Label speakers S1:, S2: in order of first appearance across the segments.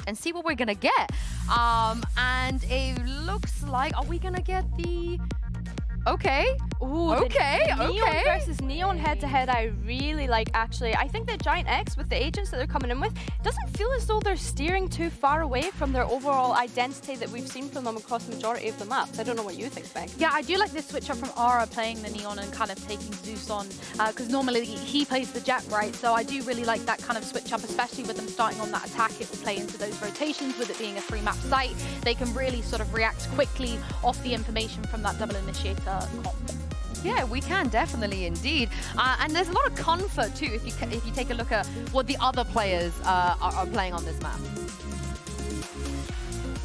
S1: and see what we're gonna get. And it looks like, are we gonna get the... Okay.
S2: Ooh,
S1: Okay.
S2: Neon versus Neon head-to-head, I really like, actually. I think that Giant X, with the agents that they're coming in with, doesn't feel as though they're steering too far away from their overall identity that we've seen from them across the majority of the maps. I don't know what you think, Meg.
S3: Yeah, I do like this switch up from Ara playing the Neon and kind of taking Zeus on, because normally he plays the Jet, right? So I do really like that kind of switch up, especially with them starting on that attack. It will play into those rotations, with it being a 3-map site. They can really sort of react quickly off the information from that double initiator comp.
S1: Yeah, we can definitely, indeed. And there's a lot of comfort too if you take a look at what the other players are playing on this map.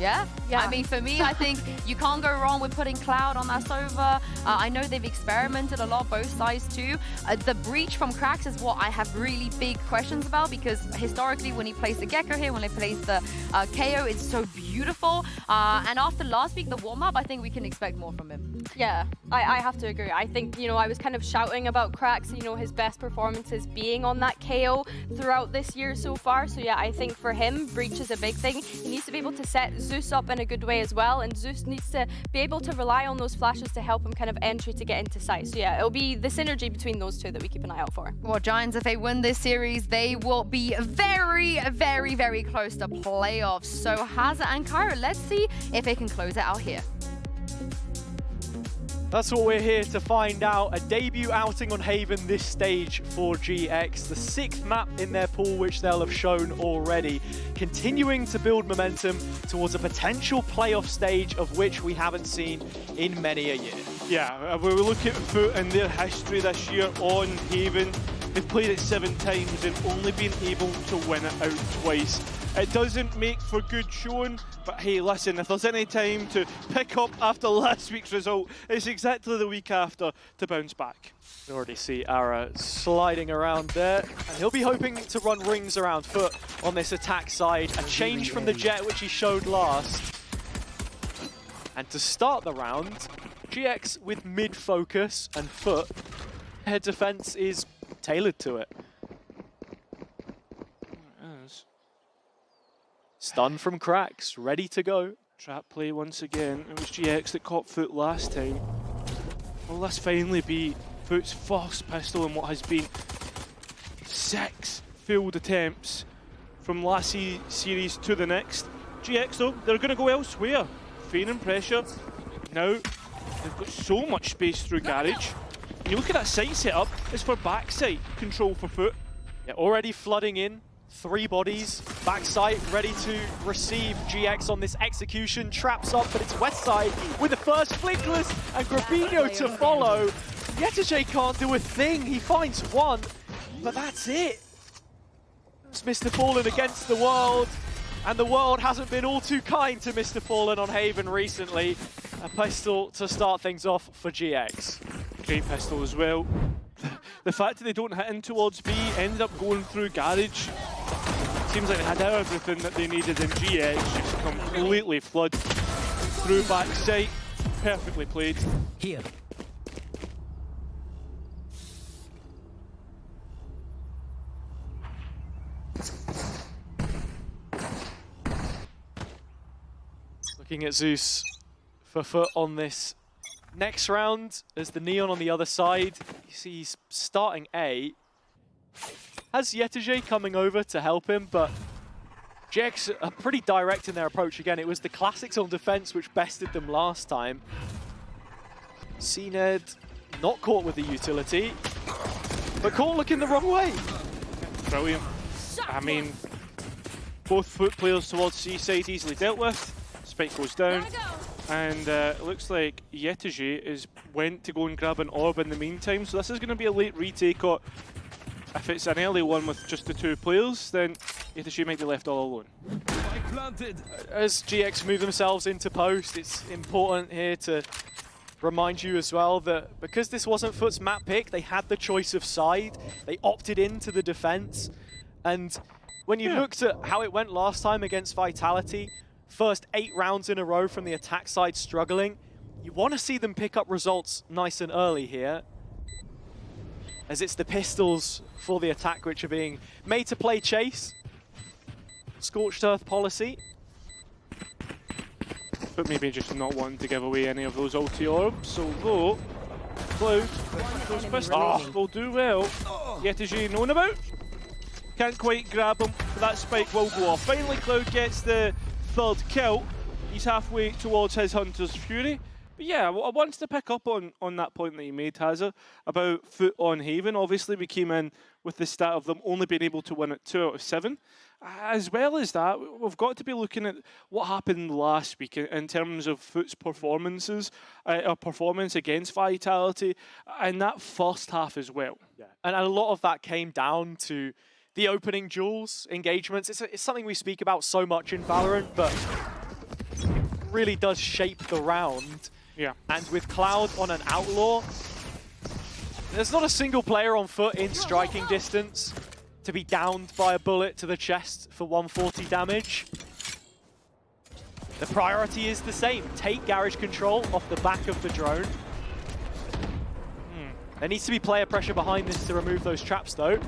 S1: Yeah?
S2: Yeah.
S1: I mean, for me, I think you can't go wrong with putting Cloud on that Sova. I know they've experimented a lot, both sides too. The breach from Krax is what I have really big questions about, because historically when he plays the Gecko here, when he plays the KO, it's so beautiful. And after last week, the warm-up, I think we can expect more from him.
S2: Yeah, I have to agree. I think, you know, I was kind of shouting about Krax, you know, his best performances being on that KO throughout this year so far. So yeah, I think for him, breach is a big thing. He needs to be able to set Zeus up in a good way as well, and Zeus needs to be able to rely on those flashes to help him kind of entry to get into sight. So yeah, it'll be the synergy between those two that we keep an eye out for.
S1: Well, Giants, if they win this series, they will be very, very, very close to playoffs. So Hazard and Cairo, let's see if they can close it out here.
S4: That's what we're here to find out. A debut outing on Haven this stage for GX. The 6th map in their pool, which they'll have shown already. Continuing to build momentum towards a potential playoff stage of which we haven't seen in many a year.
S5: Yeah, when we look at FUT and their history this year on Haven, they've played it 7 times and only been able to win it out twice. It doesn't make for good showing, but hey, listen, if there's any time to pick up after last week's result, it's exactly the week after to bounce back.
S4: You already see Ara sliding around there, and he'll be hoping to run rings around FUT on this attack side. A change from the Jet, which he showed last. And to start the round, GX with mid-focus, and FUT, their defense is tailored to it. Stun from Krax, ready to go.
S5: Trap play once again. It was GX that caught FUT last time. Will this finally be FUT's first pistol in what has been 6 failed attempts from last series to the next? GX though, they're going to go elsewhere. Feigning pressure. Now, they've got so much space through Garage. And you look at that site setup, it's for backside control for FUT.
S4: Yeah, already flooding in. 3 bodies, backside ready to receive GX on this execution. Traps up, but it's west side with the first flinkless and Grabino to follow. Yetije can't do a thing. He finds one, but that's it. It's Mr. Fallen against the world, and the world hasn't been all too kind to Mr. Fallen on Haven recently. A pistol to start things off for GX.
S5: Great pistol as well. The fact that they don't hit in towards B, ended up going through Garage. Seems like they had everything that they needed, and GX just completely flood through backside. Perfectly played.
S6: Here.
S4: Looking at Zeus for FUT on this next round as the Neon on the other side. You see he's starting A. Has Yetije coming over to help him, but GX are pretty direct in their approach again. It was the classics on defense which bested them last time. CNED not caught with the utility, but caught looking the wrong way.
S5: Brilliant. I mean, both FUT players towards C side easily dealt with. Spike goes down. And it looks like Yetije went to go and grab an orb in the meantime, so this is going to be a late retake. Or if it's an early one with just the 2 players, then Yetije might be left all alone.
S4: As GX move themselves into post, it's important here to remind you as well that because this wasn't FUT's map pick, they had the choice of side. They opted into the defense. And when you looked at how it went last time against Vitality, first 8 rounds in a row from the attack side struggling, you want to see them pick up results nice and early here, as it's the pistols for the attack which are being made to play chase. Scorched Earth policy.
S5: But maybe just not wanting to give away any of those ulti orbs, although Cloud, those pistols will do well. Yetiji known about. Can't quite grab him, but that spike will go off. Finally, Cloud gets the third kill. He's halfway towards his Hunter's Fury. But yeah, I wanted to pick up on that point that you made, Hazza, about FUT on Haven. Obviously, we came in with the stat of them only being able to win it 2 out of 7. As well as that, we've got to be looking at what happened last week in terms of FUT's performances, or performance against Vitality, and that first half as well.
S4: Yeah. And a lot of that came down to the opening duels, engagements. It's something we speak about so much in Valorant, but it really does shape the round.
S5: Yeah.
S4: And with Cloud on an Outlaw, there's not a single player on FUT in striking distance to be downed by a bullet to the chest for 140 damage. The priority is the same. Take garage control off the back of the drone. There needs to be player pressure behind this to remove those traps though.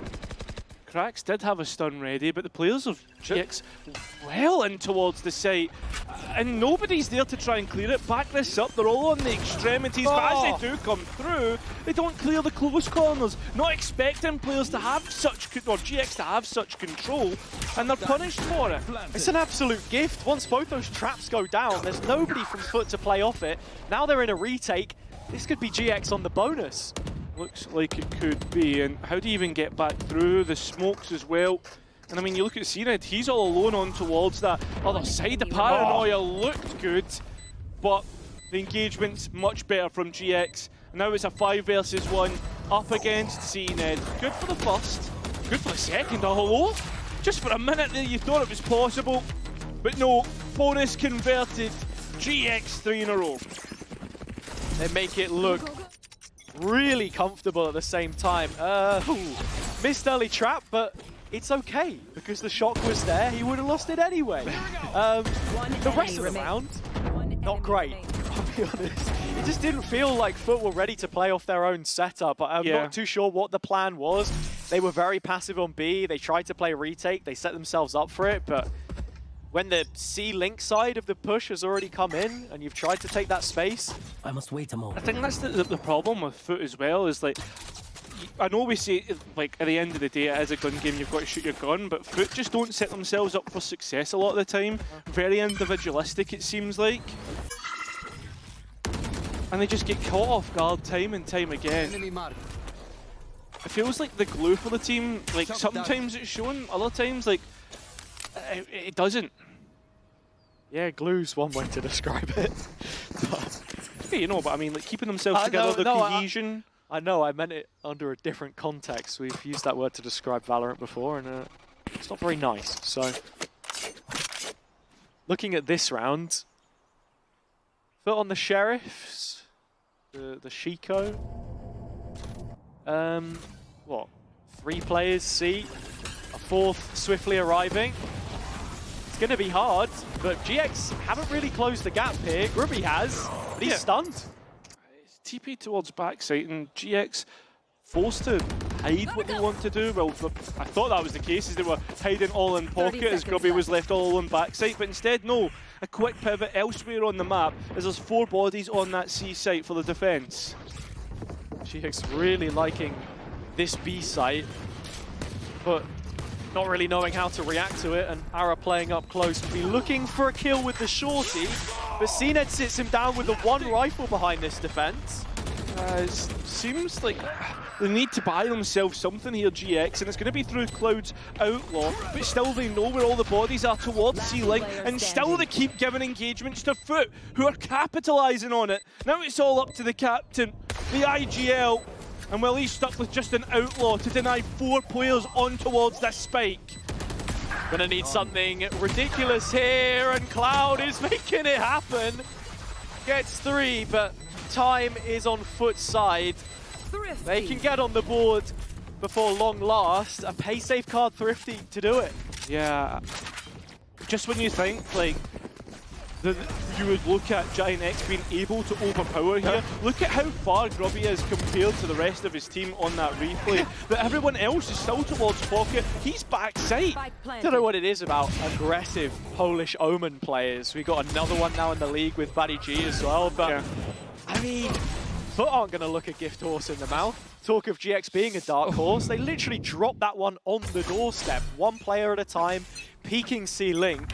S5: Krax did have a stun ready, but the players of GX well in towards the site. And nobody's there to try and clear it. Back this up, they're all on the extremities, but as they do come through, they don't clear the close corners. Not expecting players to have such, or GX to have such control, and they're punished for it.
S4: It's an absolute gift. Once both those traps go down, there's nobody from FUT to play off it. Now they're in a retake. This could be GX on the bonus.
S5: Looks like it could be, and how do you even get back through the smokes as well? And I mean, you look at Cned, he's all alone on towards that other side. The paranoia looked good, but the engagement's much better from GX. And now it's a 5 versus 1 up against Cned. Good for the first, good for the second. Oh, hello? Just for a minute there, you thought it was possible, but no, bonus converted. GX 3 in a row.
S4: They make it look really comfortable at the same time. Missed early trap, but it's okay because the shock was there. He would have lost it anyway. The rest of the round, not great. I'll be honest. It just didn't feel like FUT were ready to play off their own setup. I'm not too sure what the plan was. They were very passive on B. They tried to play retake. They set themselves up for it, but when the C-Link side of the push has already come in and you've tried to take that space,
S6: I must wait a moment.
S5: I think that's the problem with FUT as well, is like, I know we say, like, at the end of the day, it is a gun game, you've got to shoot your gun, but FUT just don't set themselves up for success a lot of the time. Very individualistic, it seems like. And they just get caught off guard time and time again. It feels like the glue for the team, like, sometimes it's shown, other times, like, it doesn't.
S4: Yeah, glue's one way to describe it.
S5: Yeah, you know, but I mean, like, keeping themselves together, the cohesion.
S4: I know, I meant it under a different context. We've used that word to describe Valorant before, and it's not very nice. So, looking at this round, FUT on the Sheriffs, the Shiko. What? 3 players C, a 4th swiftly arriving. It's going to be hard, but GX haven't really closed the gap here. Grubby has, but he's stunned.
S5: TP towards backside, and GX forced to hide what they want to do. Well, I thought that was the case, as they were hiding all in pocket as Grubby was left all alone backside, but instead, no. A quick pivot elsewhere on the map, as there's 4 bodies on that C site for the defense.
S4: GX really liking this B site, but not really knowing how to react to it, and Ara playing up close, be looking for a kill with the shorty, but Cned sits him down with the 1 rifle behind this defense.
S5: It seems like they need to buy themselves something here, GX, and it's going to be through Cloud's Outlaw, but still they know where all the bodies are towards C-Link, and still they keep giving engagements to FUT, who are capitalising on it. Now it's all up to the captain, the IGL, and well, he's stuck with just an Outlaw to deny 4 players on towards this spike.
S4: Gonna need something ridiculous here, and Cloud is making it happen. Gets 3, but time is on FUT's side. They can get on the board before long last. A pay safe card Thrifty to do it.
S5: Yeah, just when you think, like, that you would look at Giant X being able to overpower here. Look at how far Grubby is compared to the rest of his team on that replay. But everyone else is still towards pocket. He's backside.
S4: Don't know what it is about aggressive Polish Omen players. We got another one now in the league with Buddy G as well. But I mean, FUT aren't going to look a gift horse in the mouth. Talk of GX being a dark horse. They literally dropped that one on the doorstep, one player at a time, peeking C-Link.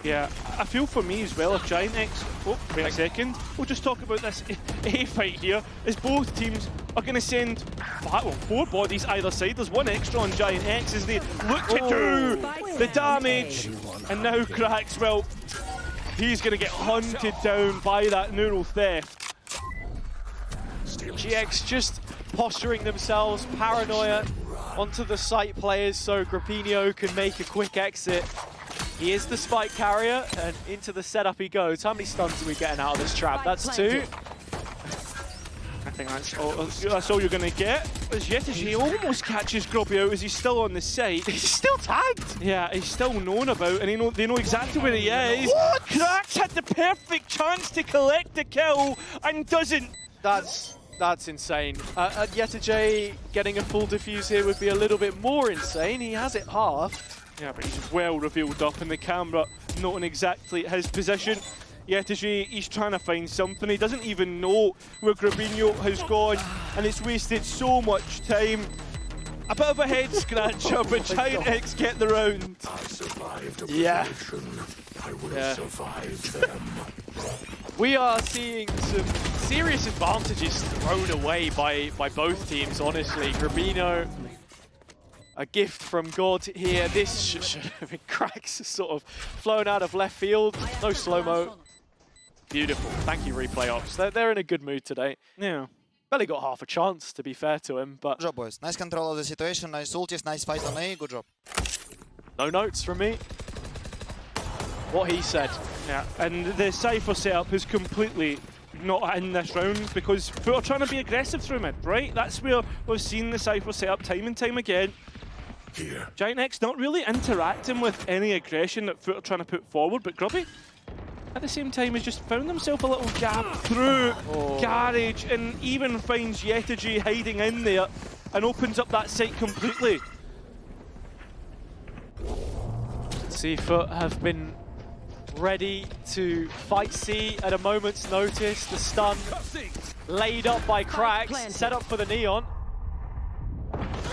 S5: Yeah, I feel for me as well, if Giant X... Oh, wait a second. We'll just talk about this A fight here, as both teams are going to send 4 bodies either side. There's one extra on Giant X as they look to do the damage. And now Cracks, well, he's going to get hunted down by that neural theft.
S4: GX just posturing themselves, paranoia onto the site players so Grapinho can make a quick exit. He is the spike carrier, and into the setup he goes. How many stuns are we getting out of this trap? That's 2.
S5: I think that's all you're going to get. As Yetish almost catches Grubby out as he's still on the site.
S4: He's still tagged!
S5: Yeah, he's still known about, and they know exactly where he is.
S4: What?
S5: Cracks had the perfect chance to collect the kill and doesn't.
S4: That's insane. Yetish getting a full defuse here would be a little bit more insane. He has it half.
S5: Yeah, but he's well revealed up in the camera, noting exactly his position. Yetish, he's trying to find something. He doesn't even know where Grabinho has gone, and it's wasted so much time. A bit of a head scratcher, but Giant X get the round.
S6: I survived a
S4: Yeah.
S6: I will survive them.
S4: We are seeing some serious advantages thrown away by both teams, honestly. Grabinho, a gift from God here. This should have been Cracks sort of flown out of left field. No slow-mo. Beautiful. Thank you, Replay Ops. They're in a good mood today.
S5: Yeah.
S4: Barely got half a chance, to be fair to him, but...
S7: Good job, boys. Nice control of the situation, nice ultis, nice fight on A. Good job.
S4: No notes from me. What he said.
S5: Yeah, and the Cypher setup is completely not in this round because FUT are trying to be aggressive through mid, right? That's where we've seen the Cypher setup time and time again.
S6: Here.
S5: Giant X not really interacting with any aggression that FUT are trying to put forward, but Grubby, at the same time, has just found himself a little gap through Garage and even finds Yetish hiding in there and opens up that site completely.
S4: See, FUT have been ready to fight C at a moment's notice. The stun laid up by Cracks, set up for the Neon.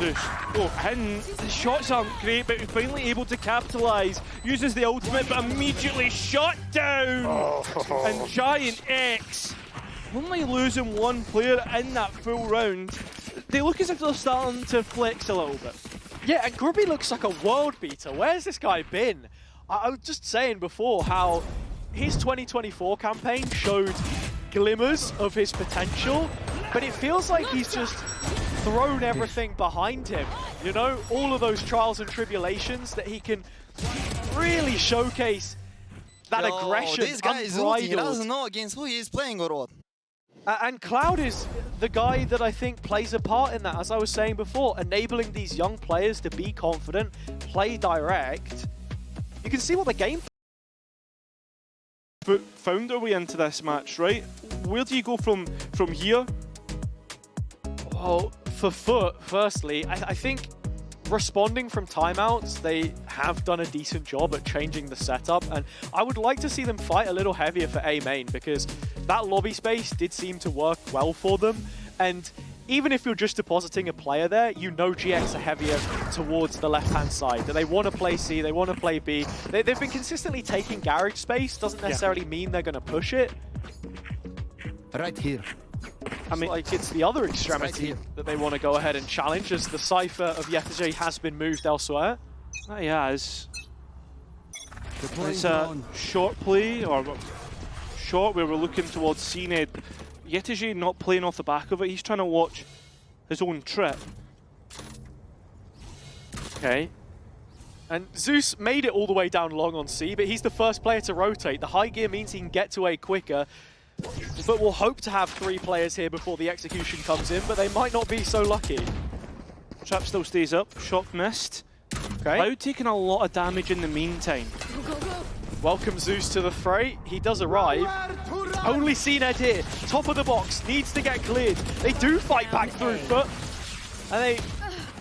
S5: And the shots aren't great, but he's finally able to capitalise. Uses the ultimate, but immediately shot down. And Giant X, only losing one player in that full round. They look as if they're starting to flex a little bit.
S4: Yeah, and Grubby looks like a world beater. Where's this guy been? I was just saying before how his 2024 campaign showed glimmers of his potential, but it feels like he's just thrown everything behind him. You know, all of those trials and tribulations that he can really showcase that aggression,
S7: This guy is ulti. He doesn't know against who he is playing or what.
S4: And Cloud is the guy that I think plays a part in that, as I was saying before, enabling these young players to be confident, play direct. You can see what the game
S5: found their way into this match, right? Where do you go from here?
S4: Well, for FUT, firstly, I think responding from timeouts, they have done a decent job at changing the setup, and I would like to see them fight a little heavier for A main, because that lobby space did seem to work well for them, and even if you're just depositing a player there, you know GX are heavier towards the left-hand side. That they want to play C, they want to play B. They've been consistently taking garage space, doesn't necessarily mean they're going to push it.
S6: Right here.
S4: I mean, like, it's the other extremity that they want to go ahead and challenge, as the Cypher of Yetish has been moved elsewhere.
S5: He has. It's a short play, or short where we're looking towards C-Ned. Yetish not playing off the back of it, he's trying to watch his own trip.
S4: Okay. And Zeus made it all the way down long on C, but he's the first player to rotate. The high gear means he can get to A quicker. But we'll hope to have 3 players here before the execution comes in, but they might not be so lucky.
S5: Trap still stays up, shock missed.
S4: Okay.
S5: Cloud taking a lot of damage in the meantime.
S4: Welcome Zeus to the fray. He does arrive. Only CNED here. Top of the box. Needs to get cleared. They do fight back through FUT. And they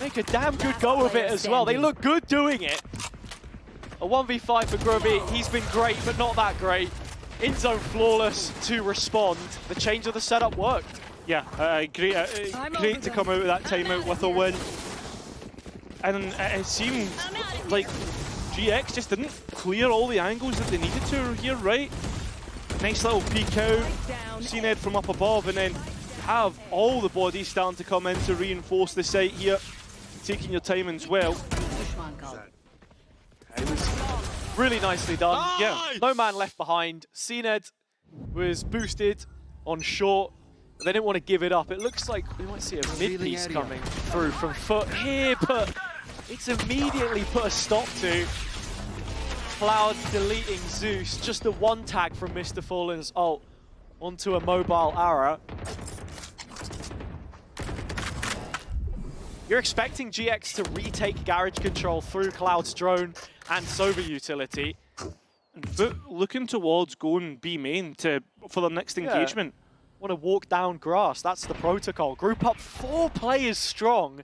S4: make a damn good go of it as well. They look good doing it. A 1v5 for Grubby. He's been great, but not that great. In zone flawless to respond. The change of the setup worked.
S5: Yeah, great to come out of that timeout with a win. And it seemed like GX just didn't clear all the angles that they needed to here, right? Nice little peek out, CNED from up above, and then have all the bodies starting to come in to reinforce the site here. Taking your time as well.
S4: It was really nicely done. Yeah, no man left behind. CNED was boosted on short. But they didn't want to give it up. It looks like we might see a mid-piece coming through from FUT here, but it's immediately put a stop to. Cloud deleting Zeus. Just the one tag from Mr. Fallen's ult onto a mobile Ara. You're expecting GX to retake garage control through Cloud's drone and Sova utility.
S5: But looking towards going B main for the next engagement.
S4: Want to walk down grass, that's the protocol. Group up 4 players strong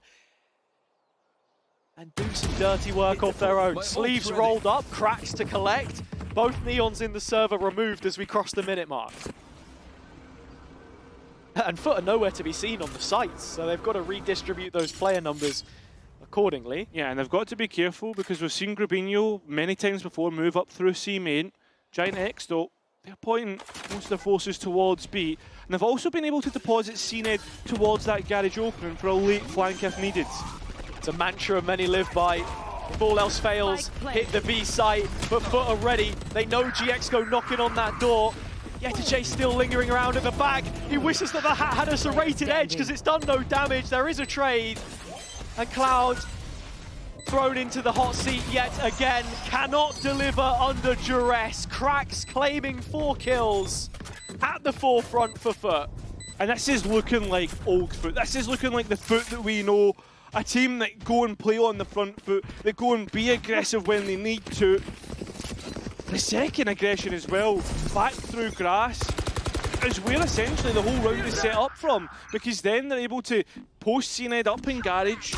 S4: and do some dirty work off their own. Sleeves rolled up, cracks to collect. Both neons in the server removed as we cross the minute mark. And FUT are nowhere to be seen on the sites, so they've got to redistribute those player numbers accordingly.
S5: Yeah, and they've got to be careful because we've seen Grubinho many times before move up through C main. Giant X though, they're pointing most of their forces towards B. And they've also been able to deposit CNED towards that garage opening for a late flank if needed.
S4: It's a mantra many live by. If all else fails, hit the B site, but FUT are ready. They know GX go knocking on that door. Yetijay still lingering around at the back. He wishes that the hat had a serrated edge because it's done no damage. There is a trade. And Cloud thrown into the hot seat yet again. Cannot deliver under duress. Cracks claiming 4 kills at the forefront for FUT.
S5: And this is looking like old FUT. This is looking like the FUT that we know. A team that go and play on the front foot, that go and be aggressive when they need to. The second aggression as well, back through grass, is where essentially the whole round is set up from, because then they're able to post CNED up in garage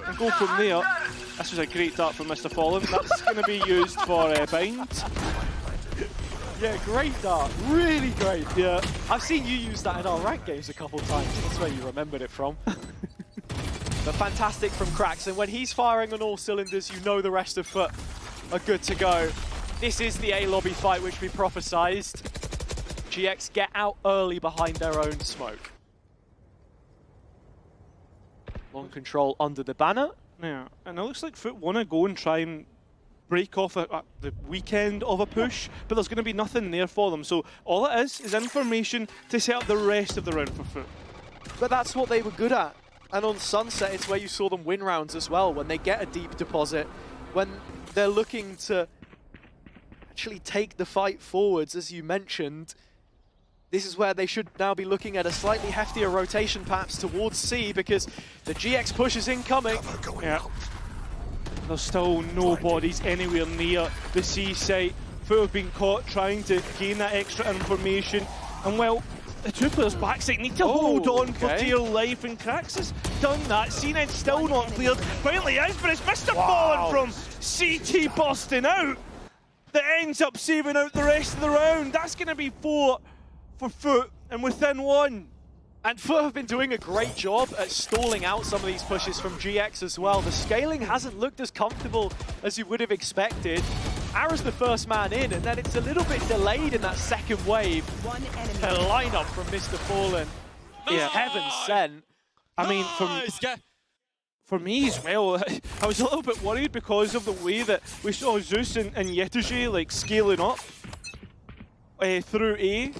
S5: and go from there. This was a great dart from Mr. Fallen. That's going to be used for bind.
S4: Yeah, great dart. Really great. Yeah, I've seen you use that in our rank games a couple times. That's where you remembered it from. But fantastic from Cracks, and when he's firing on all cylinders, you know the rest of FUT are good to go. This is the A lobby fight which we prophesized. GX get out early behind their own smoke. Long control under the banner.
S5: Yeah, and it looks like FUT want to go and try and break off the weekend of a push, but there's going to be nothing there for them. So all it is information to set up the rest of the round for FUT.
S4: But that's what they were good at. And on Sunset, it's where you saw them win rounds as well, when they get a deep deposit, when they're looking to actually take the fight forwards, as you mentioned. This is where they should now be looking at a slightly heftier rotation perhaps towards C, because the GX push is incoming.
S5: Yeah. There's still no bodies anywhere near the C site. FUT have been caught trying to gain that extra information, and well, the 2 players backside need to hold on for dear life, and Cracks has done that. CNED's still not cleared. Finally is, but it's Mr. Fallen from CT busting out that ends up saving out the rest of the round. That's going to be 4 for FUT, and within 1.
S4: And FUT have been doing a great job at stalling out some of these pushes from GX as well. The scaling hasn't looked as comfortable as you would have expected. Ara's the first man in, and then it's a little bit delayed in that second wave. A lineup from Mr. Fallen. Yeah, heaven sent.
S5: I mean, for me as well, I was a little bit worried because of the way that we saw Zeus and Yetijay like scaling up through A.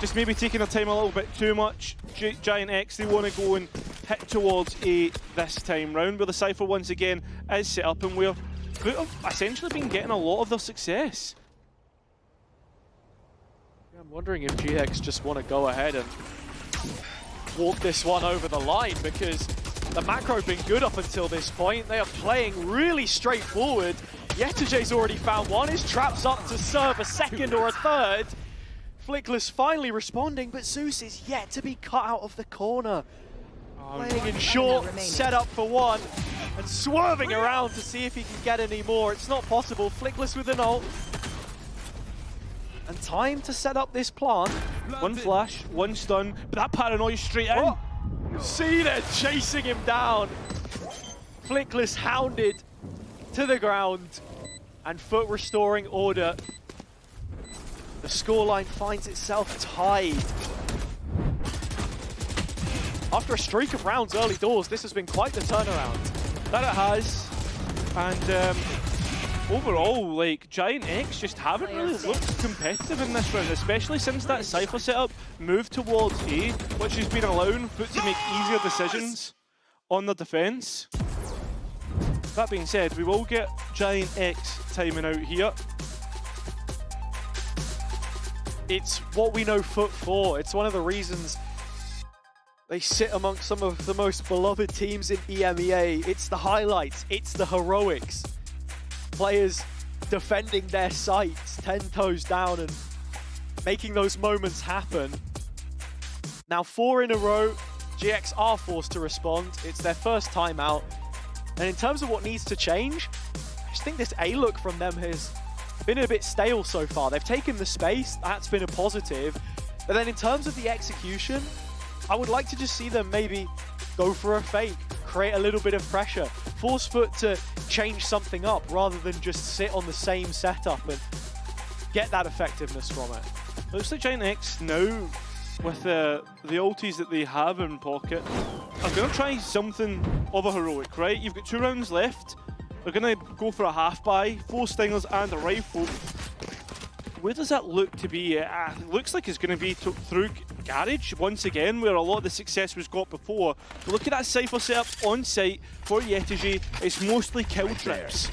S5: Just maybe taking their time a little bit too much. Giant X, they want to go and hit towards A this time round, where the Cypher once again is set up, and where FUT have essentially been getting a lot of their success.
S4: Yeah, I'm wondering if GX just want to go ahead and walk this one over the line, because the macro have been good up until this point. They are playing really straightforward. Yetijay's already found one. His trap's up to serve a second or a third. Flickless finally responding, but Zeus is yet to be cut out of the corner. Playing in short, set up for one, and swerving around to see if he can get any more. It's not possible. Flickless with an ult. And time to set up this plant.
S5: One flash, one stun, but that paranoia straight in.
S4: Oh. Cena chasing him down. Flickless hounded to the ground. And FUT restoring order. The scoreline finds itself tied. After a streak of rounds early doors, this has been quite the turnaround.
S5: That it has. And overall, like, Giant X just haven't really looked competitive in this round, especially since that Cypher setup moved towards A, which has been allowing FUT to make easier decisions on the defense. That being said, we will get Giant X timing out here.
S4: It's what we know FUT for. It's one of the reasons they sit amongst some of the most beloved teams in EMEA. It's the highlights, it's the heroics. Players defending their sites 10 toes down and making those moments happen. Now 4 in a row, GX are forced to respond. It's their first time out. And in terms of what needs to change, I just think this A look from them has been a bit stale so far. They've taken the space, that's been a positive. But then in terms of the execution, I would like to just see them maybe go for a fake, create a little bit of pressure, force FUT to change something up rather than just sit on the same setup and get that effectiveness from it.
S5: Looks like Giant X now, with the ultis that they have in pocket, are going to try something of a heroic, right? You've got 2 rounds left. They're going to go for a half-buy, 4 stingers and a rifle. Where does that look to be? It looks like it's going to be through Garage once again, where a lot of the success was got before. But look at that Cypher setup on site for Yetijay. It's mostly kill trips.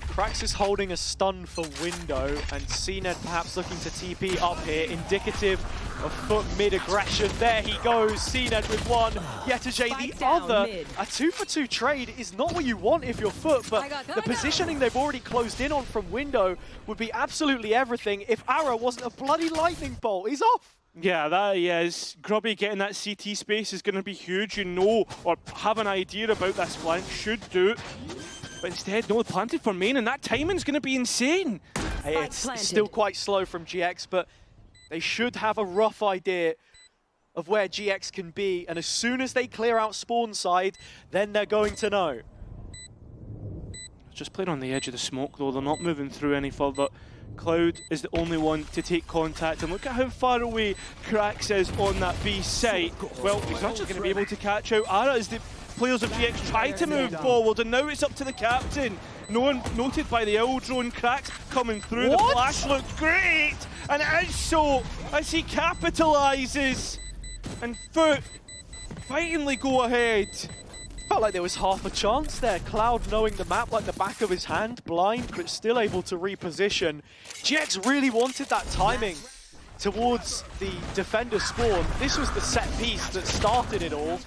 S4: Krax is holding a stun for window, and CNED perhaps looking to TP up here, indicative of FUT mid-aggression. There he goes, CNED with one, Yetijay the other. A 2-for-2 trade is not what you want if you're FUT, but the positioning they've already closed in on from window would be absolutely everything if Arrow wasn't a bloody lightning bolt. He's off.
S5: Yeah, that he is. Grubby getting that CT space is going to be huge. You know, or have an idea about this flank, should do. But instead, no, planted for main, and that timing's going to be insane.
S4: It's still quite slow from GX, but they should have a rough idea of where GX can be, and as soon as they clear out spawn side, then they're going to know.
S5: Just playing on the edge of the smoke, though. They're not moving through any further. Cloud is the only one to take contact, and look at how far away Krax is on that B site. Well, he's not just going to be able to catch out Ara as the players of GX try to move forward, and now it's up to the captain. No one noted by the old drone. Krax coming through.
S4: What?
S5: The flash looked great, and it is so as he capitalises, and FUT finally go ahead.
S4: Felt like there was half a chance there. Cloud knowing the map like the back of his hand, blind, but still able to reposition. GX really wanted that timing towards the defender spawn. This was the set piece that started it all.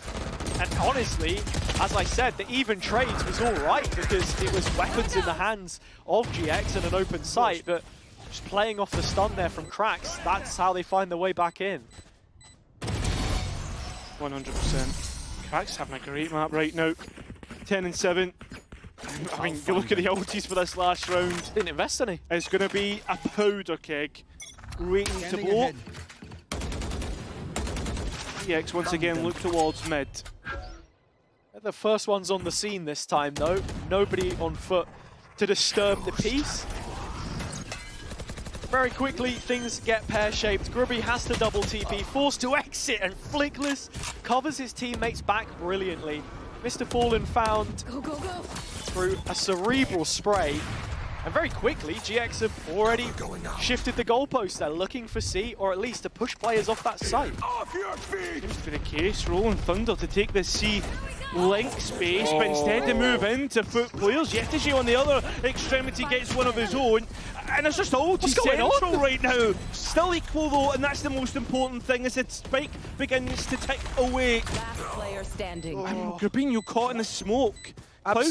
S4: And honestly, as I said, the even trades was all right because it was weapons in the hands of GX and an open site, but just playing off the stun there from Krax, that's how they find their way back in.
S5: 100%. Krax having a great map right now. 10 and 7. I mean, you look at the ultis for this last round.
S4: Didn't invest any.
S5: It's going to be a powder keg waiting to blow. GX once again look towards mid.
S4: They're the first ones on the scene this time though. Nobody on FUT to disturb the peace. Very quickly, things get pear-shaped. Grubby has to double TP, forced to exit, and Flickless covers his teammates back brilliantly. Mr. Fallen found through a cerebral spray. And very quickly, GX have already shifted the goalposts. They're looking for C, or at least to push players off that site.
S5: Seems to be the case. Rolling Thunder to take this C link space, but instead they move into FUT players. Yetijay on the other extremity gets one of his own. And it's just all central right now. Still equal though, and that's the most important thing as the spike begins to tick away.
S8: Last player standing.
S5: And Grabinho caught in the smoke. Cloud,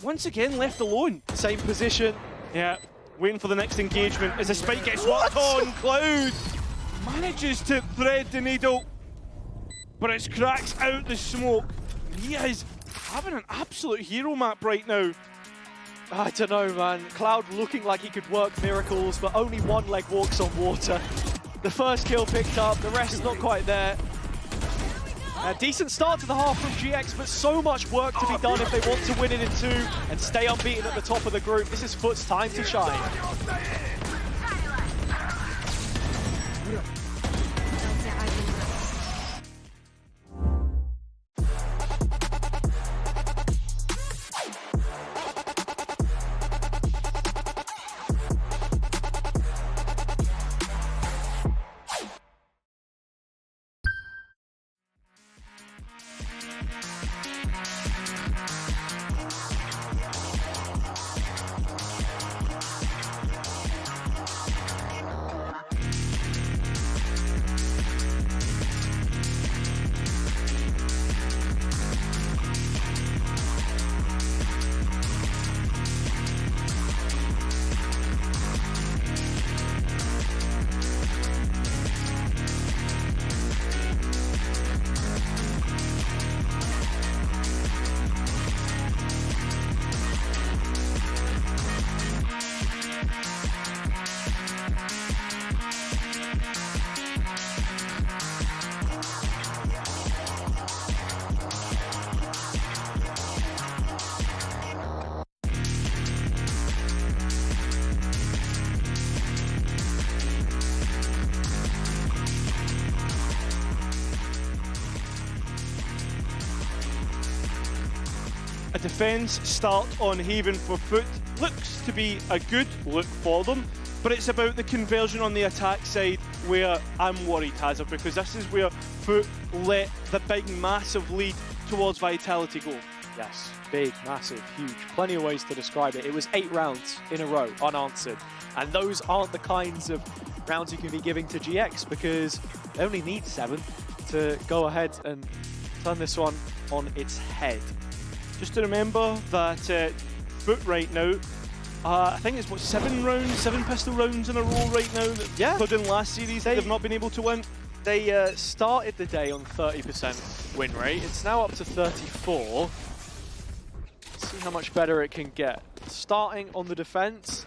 S5: once again, left alone.
S4: Same position.
S5: Yeah, waiting for the next engagement as the spike gets locked on. Cloud manages to thread the needle, but it's cracks out the smoke. He is having an absolute hero map right now.
S4: I don't know, man. Cloud looking like he could work miracles, but only one leg walks on water. The first kill picked up, the rest not quite there. A decent start to the half from GX, but so much work to be done if they want to win it in 2 and stay unbeaten at the top of the group. This is FUT's time to shine.
S5: A defence start on Haven for FUT looks to be a good look for them, but it's about the conversion on the attack side where I'm worried, Hazard, because this is where FUT let the big, massive lead towards Vitality go.
S4: Yes, big, massive, huge. Plenty of ways to describe it. It was 8 rounds in a row, unanswered. And those aren't the kinds of rounds you can be giving to GX because they only need 7 to go ahead and turn this one on its head.
S5: Just to remember that FUT right now, I think it's what, 7 pistol rounds in a row right now.
S4: Yeah.
S5: Including last series, they've not been able to win.
S4: They started the day on 30% win rate. It's now up to 34. Let's see how much better it can get. Starting on the defense,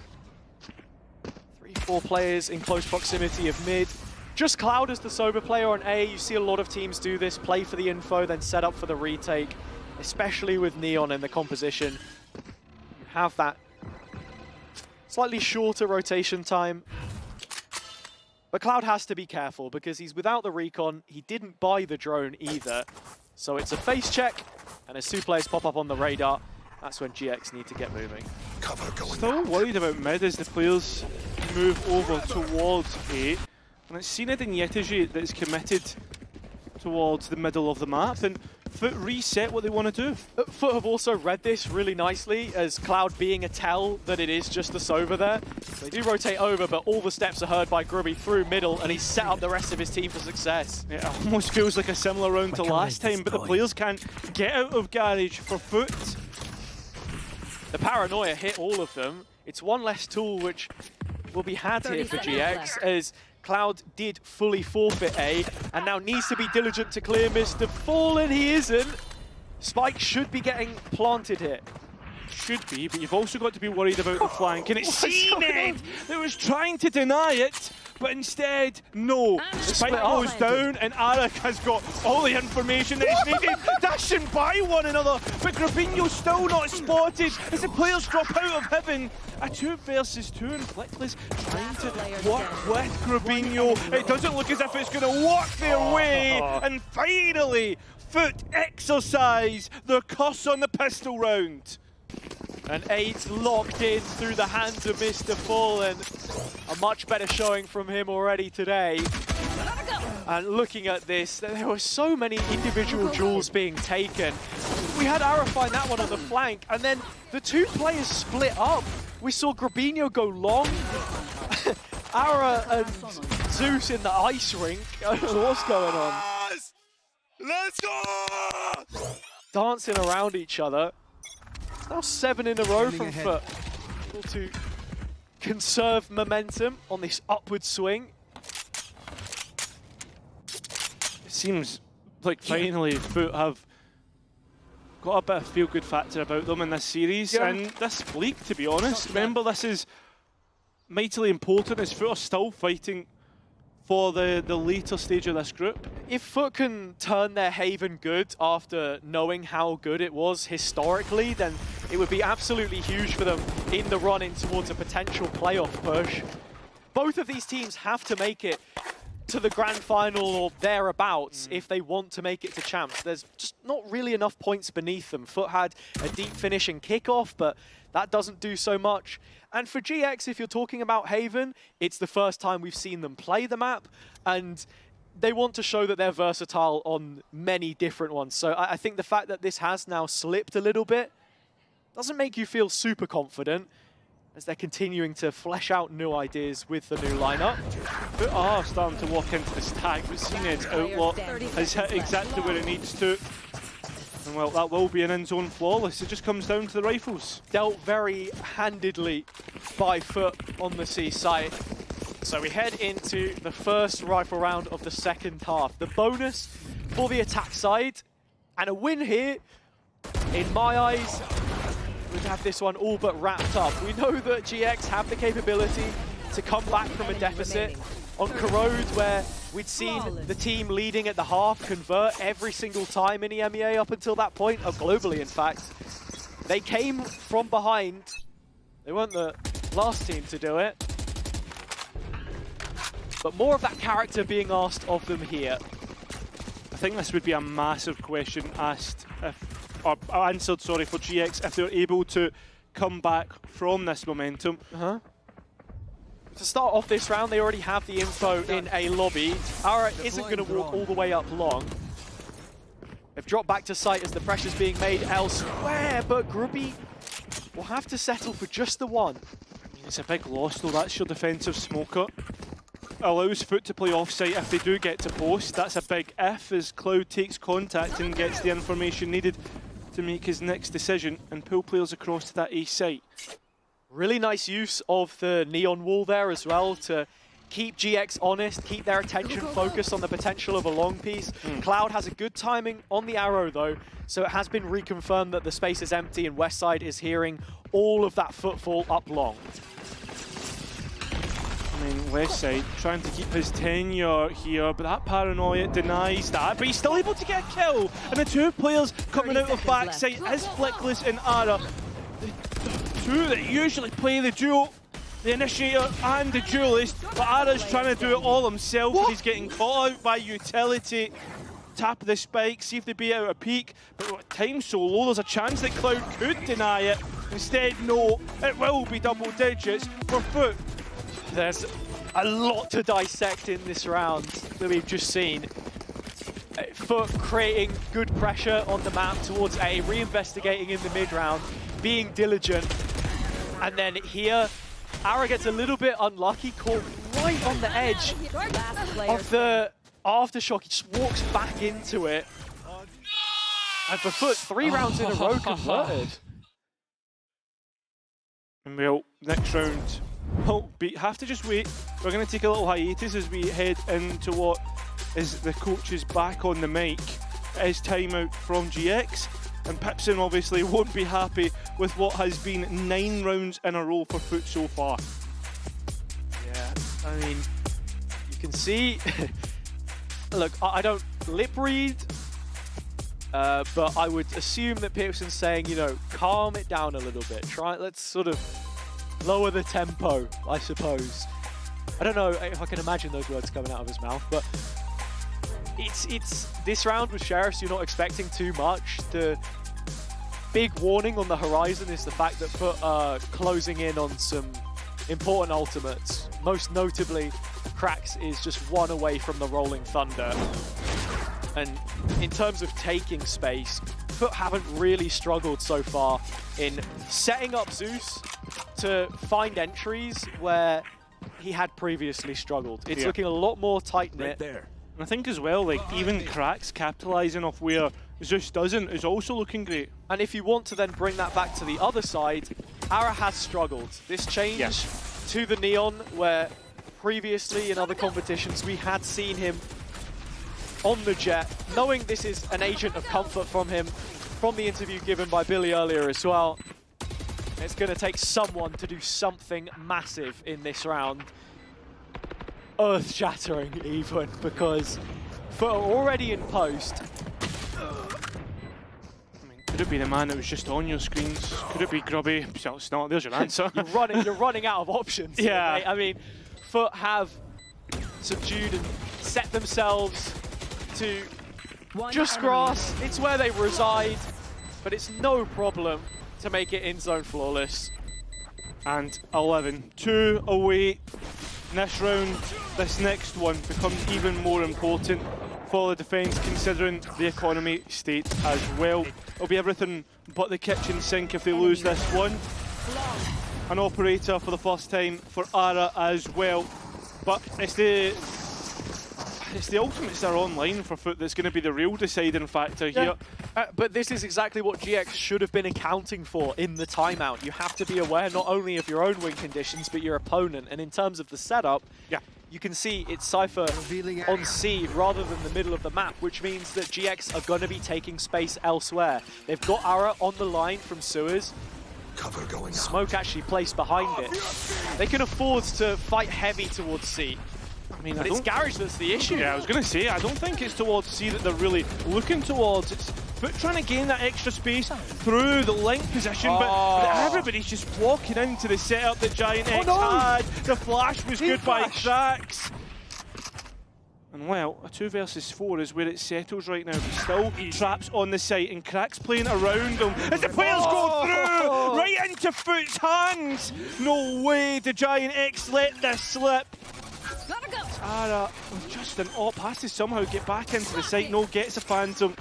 S4: 3-4 players in close proximity of mid. Just Cloud as the sober player on A. You see a lot of teams do this, play for the info, then set up for the retake, especially with Neon in the composition. You have that slightly shorter rotation time. But Cloud has to be careful because he's without the recon. He didn't buy the drone either. So it's a face check, and as 2 players pop up on the radar, that's when GX need to get moving.
S6: Cover going
S5: Still
S6: out.
S5: worried about mid as the players move over towards A. And it's seen it in Yetiji that's committed towards the middle of the map, and FUT reset what they want to do.
S4: FUT have also read this really nicely as Cloud being a tell that it is just the Sova there. They do rotate over, but all the steps are heard by Grubby through middle, and he's set up the rest of his team for success.
S5: It almost feels like a similar round to last time, but the players can't get out of garage for FUT.
S4: The paranoia hit all of them. It's one less tool which will be had here for GX as Cloud did fully forfeit A and now needs to be diligent to clear Mr. Fallen. He isn't. Spike should be getting planted here.
S5: Should be, but you've also got to be worried about the flank. And it's CNED that was trying to deny it, but instead, no. Spike goes down, and Arak has got all the information that is needed, dashing by one another, but Grabinho's still not spotted as the players drop out of heaven. A 2 versus 2, and Flickless trying to work with Grabinho. It doesn't look as if it's going to work their way, and finally, FUT exercise their curse on the pistol round.
S4: And 8 locked in through the hands of Mr. Fallen. A much better showing from him already today. And looking at this, there were so many individual duels being taken. We had Ara find that one on the flank, and then the 2 players split up. We saw Grabinho go long. Ara and Zeus in the ice rink. I don't know what's going on.
S6: Let's go!
S4: Dancing around each other. now 7 in a row from FUT. Able to conserve momentum on this upward swing.
S5: It seems like finally FUT have got a bit of feel-good factor about them in this series, and this league, to be honest. Remember, this is mightily important as FUT are still fighting for the later stage of this group.
S4: If FUT can turn their Haven good after knowing how good it was historically, then it would be absolutely huge for them in the run-in towards a potential playoff push. Both of these teams have to make it to the grand final or thereabouts if they want to make it to champs. There's just not really enough points beneath them. FUT had a deep finishing kickoff, but that doesn't do so much. And for GX, if you're talking about Haven, it's the first time we've seen them play the map, and they want to show that they're versatile on many different ones. So I think the fact that this has now slipped a little bit doesn't make you feel super confident, as they're continuing to flesh out new ideas with the new lineup.
S5: FUT are starting to walk into the stack, but Cned's outlaw has hit exactly where it needs to. And well, that will be an in-zone flawless. It just comes down to the rifles.
S4: Dealt very handedly by FUT on the C site. So we head into the first rifle round of the second half. The bonus for the attack side, and a win here, in my eyes, would have this one all but wrapped up. We know that GX have the capability to come back from a deficit. On Corrode, where we'd seen the team leading at the half convert every single time in EMEA up until that point, or globally in fact. They came from behind. They weren't the last team to do it. But more of that character being asked of them here.
S5: I think this would be a massive question asked, or answered, sorry, for GX if they're able to come back from this momentum.
S4: To start off this round, they already have the info in a lobby. Ara isn't going to walk all the way up long. They've dropped back to site as the pressure's being made elsewhere, but Grubby will have to settle for just the one.
S5: It's a big loss though, that's your defensive smoker. Allows FUT to play offsite if they do get to post. That's a big if, as Cloud takes contact and gets the information needed to make his next decision and pull players across to that A site.
S4: Really nice use of the neon wall there as well to keep GX honest, keep their attention focused on the potential of a long piece. Cloud has a good timing on the arrow though, so it has been reconfirmed that the space is empty and Westside is hearing all of that footfall up long.
S5: I mean, Westside trying to keep his tenure here, but that paranoia denies that. But he's still able to get a kill, and the two players coming out of backside is Flickless and Ara. Two that usually play the duel, the initiator and the duelist, but Ara's trying to do it all himself, and he's getting caught out by utility. Tap the spike, see if they beat out a peak, but with time so low, there's a chance that Cloud could deny it. Instead, no, it will be double digits for FUT.
S4: There's a lot to dissect in this round that we've just seen. FUT creating good pressure on the map towards A, reinvestigating in the mid-round, being diligent. And then here, Ara gets a little bit unlucky, caught right on the edge of the aftershock. He just walks back into it. And for FUT, 3 rounds in a row converted.
S5: And well, next round, we'll have to just wait. We're going to take a little hiatus as we head into what is the coaches back on the mic. It is timeout from GX. And Pipson obviously won't be happy with what has been 9 rounds in a row for FUT so far.
S4: Yeah, I mean, you can see, look, I don't lip read, but I would assume that Pearson's saying, you know, calm it down a little bit. Let's sort of lower the tempo, I suppose. I don't know if I can imagine those words coming out of his mouth, but it's this round with Sheriffs, you're not expecting too much. The big warning on the horizon is the fact that FUT are closing in on some important ultimates. Most notably, Krax is just 1 away from the Rolling Thunder. And in terms of taking space, FUT haven't really struggled so far in setting up Zeus to find entries where he had previously struggled. It's looking a lot more tight-knit.
S6: Right there.
S5: And I think as well, like, even Krax capitalising off where Zeus doesn't, is also looking great.
S4: And if you want to then bring that back to the other side, Ara has struggled. This change to the Neon, where previously in other competitions we had seen him on the Jet, knowing this is an agent of comfort from him, from the interview given by Billy earlier as well. It's going to take someone to do something massive in this round. Earth-shattering even, because FUT are already in post.
S5: Could it be the man that was just on your screens? Could it be Grubby? So it's not. There's your answer.
S4: You're running out of options.
S5: Yeah.
S4: Here, I mean, FUT have subdued and set themselves to just grass. It's where they reside, but it's no problem to make it in zone flawless.
S5: And 11, 2 away. This round, this next one becomes even more important for the defence, considering the economy state as well. It'll be everything but the kitchen sink if they lose this one. An operator for the first time for Ara as well. But it's the ultimates that are online for FUT that's going to be the real deciding factor here.
S4: But this is exactly what GX should have been accounting for in the timeout. You have to be aware not only of your own win conditions, but your opponent. And in terms of the setup, you can see it's Cypher on C rather than the middle of the map, which means that GX are going to be taking space elsewhere. They've got Ara on the line from sewers.
S6: Cover going
S4: Smoke actually placed behind it. They can afford to fight heavy towards C.
S5: I mean,
S4: But it's Garage that's the issue.
S5: Yeah, I was going to say, I don't think it's towards C that they're really looking towards. It's FUT trying to gain that extra space through the link position, but everybody's just walking into the setup that Giant X had. The flash was good by Krax. And well, a 2 versus 4 is where it settles right now. But still traps on the site, and Krax playing around them as the players go through right into FUT's hands. No way did Giant X let this slip. Ara with just an op has to somehow get back into the site. No, gets a Phantom,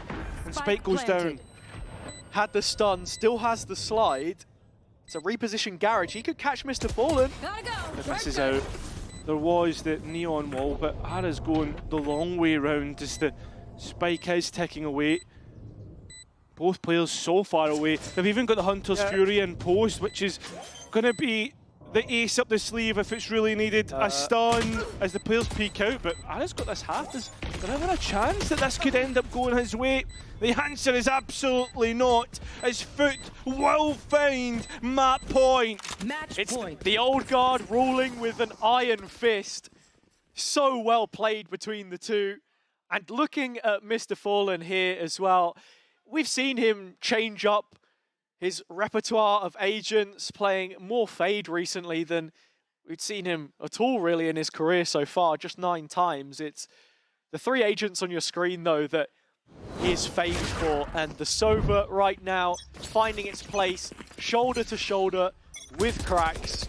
S5: and Spike goes down.
S4: Had the stun, still has the slide. It's a reposition Garage. He could catch Mr. Fallen.
S5: But this is out. There was the Neon wall, but Ara's going the long way round as the Spike is ticking away. Both players so far away. They've even got the Hunter's Fury in post, which is going to be the ace up the sleeve if it's really needed. A stun as the players peek out, but Ara's got this half. Is there ever a chance that this could end up going his way? The answer is absolutely not, as FUT will find map point.
S4: It's the old guard ruling with an iron fist. So well played between the two. And looking at Mr. Fallen here as well, we've seen him change up his repertoire of agents, playing more Fade recently than we'd seen him at all really in his career so far, just 9 times. It's the 3 agents on your screen though that he is famed for, and the Sova right now finding its place shoulder to shoulder with Krax.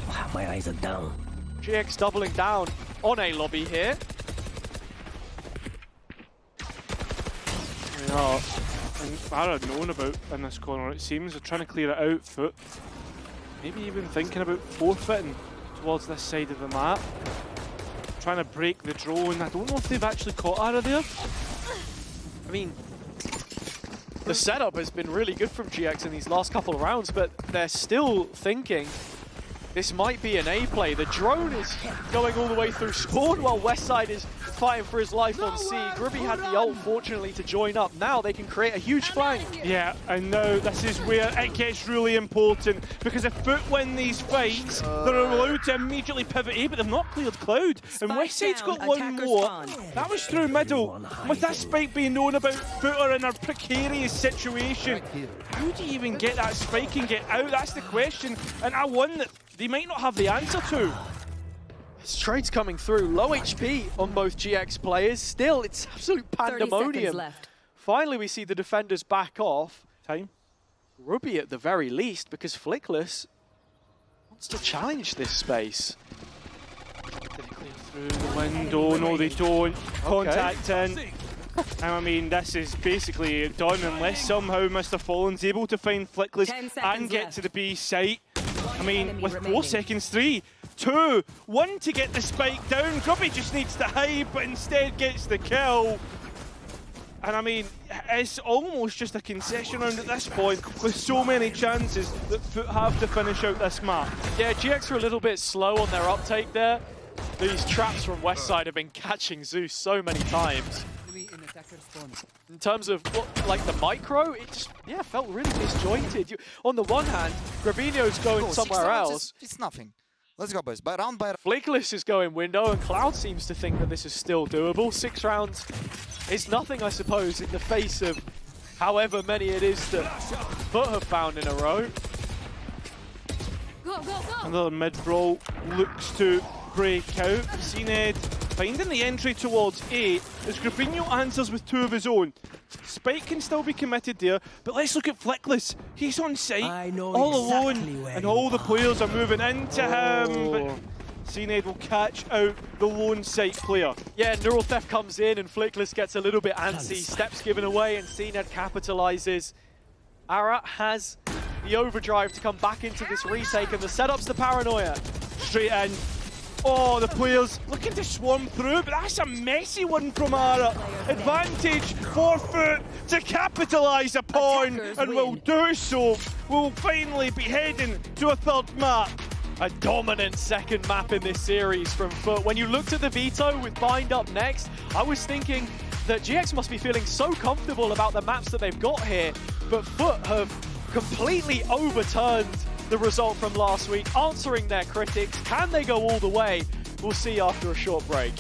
S8: Wow, my eyes are down.
S4: GX doubling down on a lobby here.
S5: Yeah. And Ara known about in this corner, it seems. They're trying to clear it out, FUT. Maybe even thinking about forfeiting towards this side of the map. Trying to break the drone. I don't know if they've actually caught Ara there.
S4: I mean, the setup has been really good from GX in these last couple of rounds, but they're still thinking this might be an A play. The drone is going all the way through spawn while Westside is fighting for his life on C. Grubby had the ult, fortunately, to join up. Now they can create a huge flank.
S5: Yeah, and now this is where it gets really important, because if FUT win these fights, they're allowed to immediately pivot A, but they've not cleared Cloud. And Westside's got one more. That was through middle. With that spike being known about, FUT are in a precarious situation. How do you even get that spike and get out? That's the question. And I won that they might not have the answer to.
S4: This trade's coming through. Low HP on both GX players. Still, it's absolute pandemonium.
S8: Left.
S4: Finally, we see the defenders back off.
S5: Time.
S4: Ruby at the very least, because Flickless wants to challenge this space.
S5: Did they clear through the window? No, they don't. Contact in. And I mean, this is basically done unless somehow Mr. Fallen's able to find Flickless and get to the B site. I mean, with 4 seconds, 3, 2, 1 to get the spike down. Grubby just needs to hide, but instead gets the kill. And I mean, it's almost just a concession round at this point, with so many chances that FUT have to finish out this map.
S4: Yeah, GX are a little bit slow on their uptake there. These traps from Westside have been catching Zeus so many times. In terms of like the micro, it just felt really disjointed. On the one hand, Gravino's going somewhere else.
S7: It's nothing. Let's go, boys. By round by round.
S4: Flickless is going window, and Cloud seems to think that this is still doable. 6 rounds is nothing, I suppose, in the face of however many it is that FUT have found in a row.
S5: Another mid-brawl looks to break out. CNED finding the entry towards A as Gravino answers with 2 of his own. Spike can still be committed there, but let's look at Flickless. He's on site, all alone, and all the players are moving into him. But CNED will catch out the lone site player.
S4: Yeah, Neural Theft comes in and Flickless gets a little bit antsy. Steps given away and CNED capitalizes. Ara has the overdrive to come back into this retake, and the setup's the paranoia.
S5: Straight in. Oh, the players looking to swarm through, but that's a messy one from Ara. Advantage for FUT to capitalise upon, and will do so. We'll finally be heading to a 3rd map.
S4: A dominant second map in this series from FUT. When you looked at the veto with Bind up next, I was thinking that GX must be feeling so comfortable about the maps that they've got here, but FUT have completely overturned the result from last week, answering their critics. Can they go all the way? We'll see after a short break.